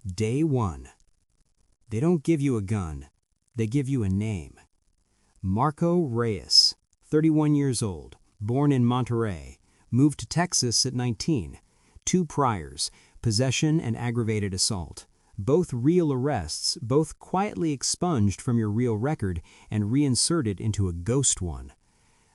Day 1. They don't give you a gun. They give you a name. Marco Reyes, 31 years old, born in Monterrey, moved to Texas at 19. 2 priors, possession and aggravated assault. Both real arrests, both quietly expunged from your real record and reinserted into a ghost one.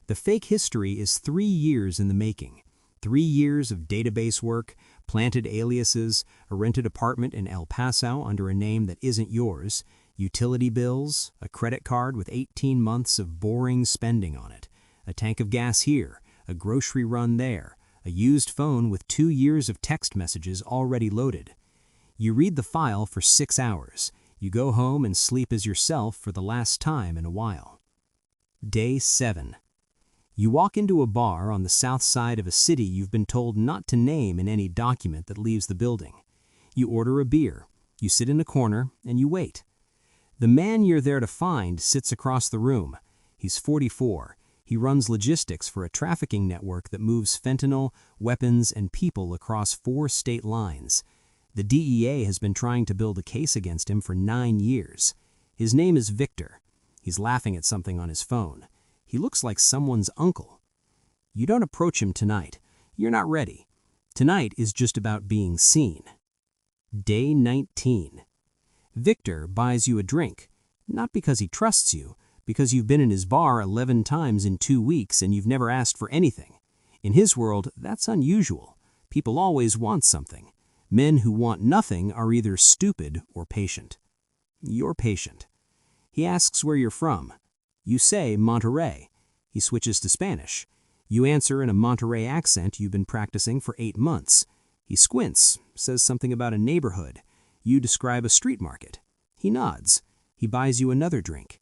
The fake history is 3 years in the making. 3 years of database work, planted aliases, a rented apartment in El Paso under a name that isn't yours, utility bills, a credit card with 18 months of boring spending on it, a tank of gas here, a grocery run there, a used phone with 2 years of text messages already loaded. You read the file for 6 hours. You go home and sleep as yourself for the last time in a while. Day 7. You walk into a bar on the south side of a city you've been told not to name in any document that leaves the building. You order a beer, you sit in a corner, and you wait. The man you're there to find sits across the room. He's 44. He runs logistics for a trafficking network that moves fentanyl, weapons, and people across 4 state lines. The DEA has been trying to build a case against him for 9 years. His name is Victor. He's laughing at something on his phone. He looks like someone's uncle. You don't approach him tonight. You're not ready. Tonight is just about being seen. Day 19. Victor buys you a drink, not because he trusts you, because you've been in his bar 11 times in 2 weeks and you've never asked for anything. In his world, that's unusual. People always want something. Men who want nothing are either stupid or patient. You're patient. He asks where you're from. You say Monterrey. He switches to Spanish. You answer in a Monterrey accent you've been practicing for 8 months. He squints, says something about a neighborhood. You describe a street market. He nods. He buys you another drink.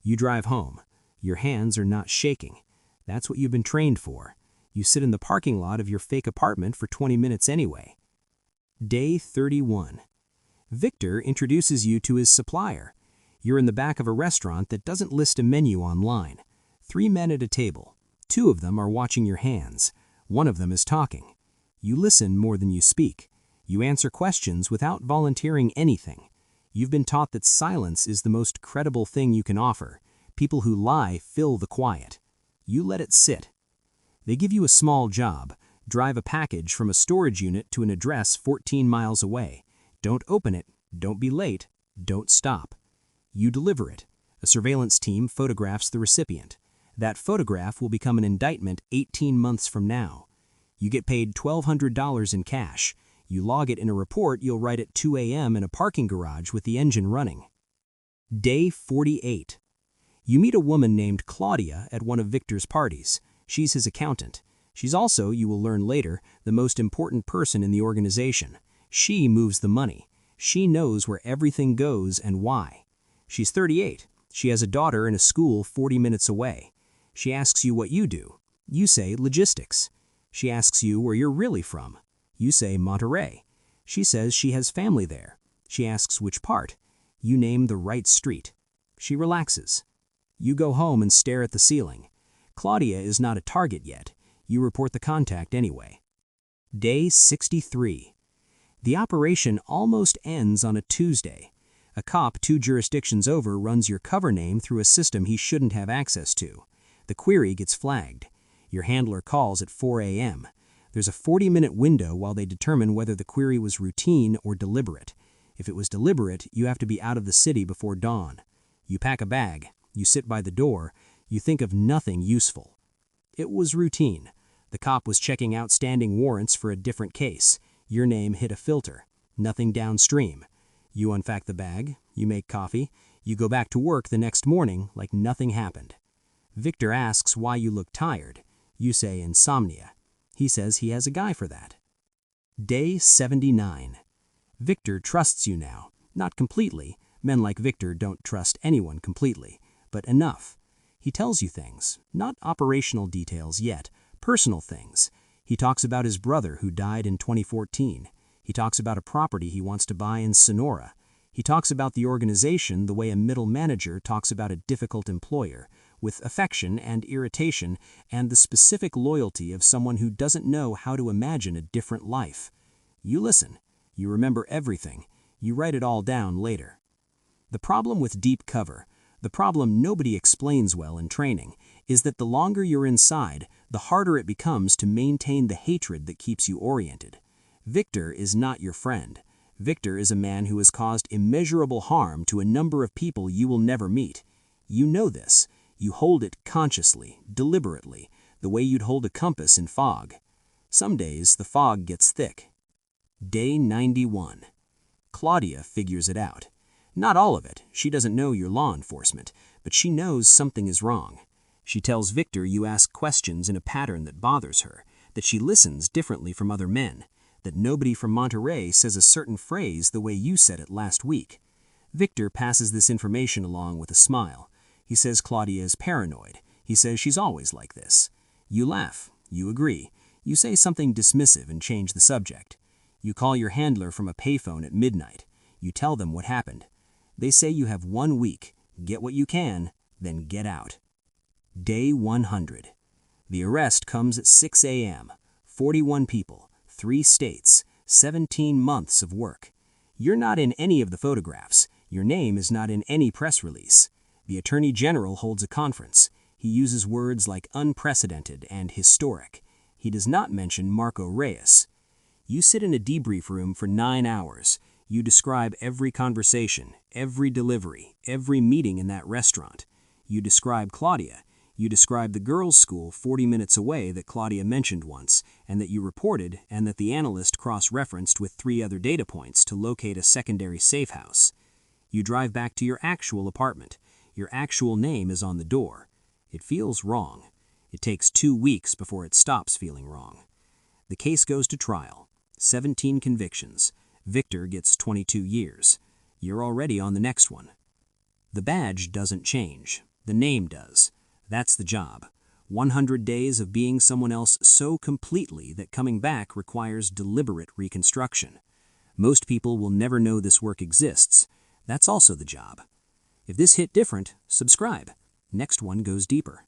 You drive home. Your hands are not shaking. That's what you've been trained for. You sit in the parking lot of your fake apartment for 20 minutes anyway. Day 31. Victor introduces you to his supplier. You're in the back of a restaurant that doesn't list a menu online. 3 men at a table. 2 of them are watching your hands. 1 of them is talking. You listen more than you speak. You answer questions without volunteering anything. You've been taught that silence is the most credible thing you can offer. People who lie fill the quiet. You let it sit. They give you a small job. Drive a package from a storage unit to an address 14 miles away. Don't open it. Don't be late. Don't stop. You deliver it. A surveillance team photographs the recipient. That photograph will become an indictment 18 months from now. You get paid $1,200 in cash. You log it in a report you'll write at 2 a.m. in a parking garage with the engine running. Day 48. You meet a woman named Claudia at one of Victor's parties. She's his accountant. She's also, you will learn later, the most important person in the organization. She moves the money. She knows where everything goes and why. She's 38. She has a daughter in a school 40 minutes away. She asks you what you do. You say logistics. She asks you where you're really from. You say Monterrey. She says she has family there. She asks which part. You name the right street. She relaxes. You go home and stare at the ceiling. Claudia is not a target yet. You report the contact anyway. Day 63. The operation almost ends on a Tuesday. A cop 2 jurisdictions over runs your cover name through a system he shouldn't have access to. The query gets flagged. Your handler calls at 4 a.m. There's a 40-minute window while they determine whether the query was routine or deliberate. If it was deliberate, you have to be out of the city before dawn. You pack a bag. You sit by the door. You think of nothing useful. It was routine. The cop was checking outstanding warrants for a different case. Your name hit a filter. Nothing downstream. You unpack the bag. You make coffee. You go back to work the next morning like nothing happened. Victor asks why you look tired. You say insomnia. He says he has a guy for that. Day 79. Victor trusts you now. Not completely. Men like Victor don't trust anyone completely, but enough. He tells you things, not operational details yet, personal things. He talks about his brother who died in 2014. He talks about a property he wants to buy in Sonora. He talks about the organization the way a middle manager talks about a difficult employer, with affection and irritation and the specific loyalty of someone who doesn't know how to imagine a different life. You listen. You remember everything. You write it all down later. The problem with deep cover, the problem nobody explains well in training, is that the longer you're inside, the harder it becomes to maintain the hatred that keeps you oriented. Victor is not your friend. Victor is a man who has caused immeasurable harm to a number of people you will never meet. You know this. You hold it consciously, deliberately, the way you'd hold a compass in fog. Some days the fog gets thick. Day 91. Claudia figures it out. Not all of it. She doesn't know you're law enforcement, but she knows something is wrong. She tells Victor you ask questions in a pattern that bothers her, that she listens differently from other men, that nobody from Monterey says a certain phrase the way you said it last week. Victor passes this information along with a smile. He says Claudia is paranoid. He says she's always like this. You laugh. You agree. You say something dismissive and change the subject. You call your handler from a payphone at midnight. You tell them what happened. They say you have 1 week. Get what you can, then get out. Day 100. The arrest comes at 6 a.m. 41 people, 3 states, 17 months of work. You're not in any of the photographs. Your name is not in any press release. The Attorney General holds a conference. He uses words like unprecedented and historic. He does not mention Marco Reyes. You sit in a debrief room for 9 hours. You describe every conversation, every delivery, every meeting in that restaurant. You describe Claudia. You describe the girls' school 40 minutes away that Claudia mentioned once, and that you reported, and that the analyst cross-referenced with 3 other data points to locate a secondary safe house. You drive back to your actual apartment. Your actual name is on the door. It feels wrong. It takes 2 weeks before it stops feeling wrong. The case goes to trial. 17 convictions. Victor gets 22 years. You're already on the next one. The badge doesn't change. The name does. That's the job. 100 days of being someone else so completely that coming back requires deliberate reconstruction. Most people will never know this work exists. That's also the job. If this hit different, subscribe. Next one goes deeper.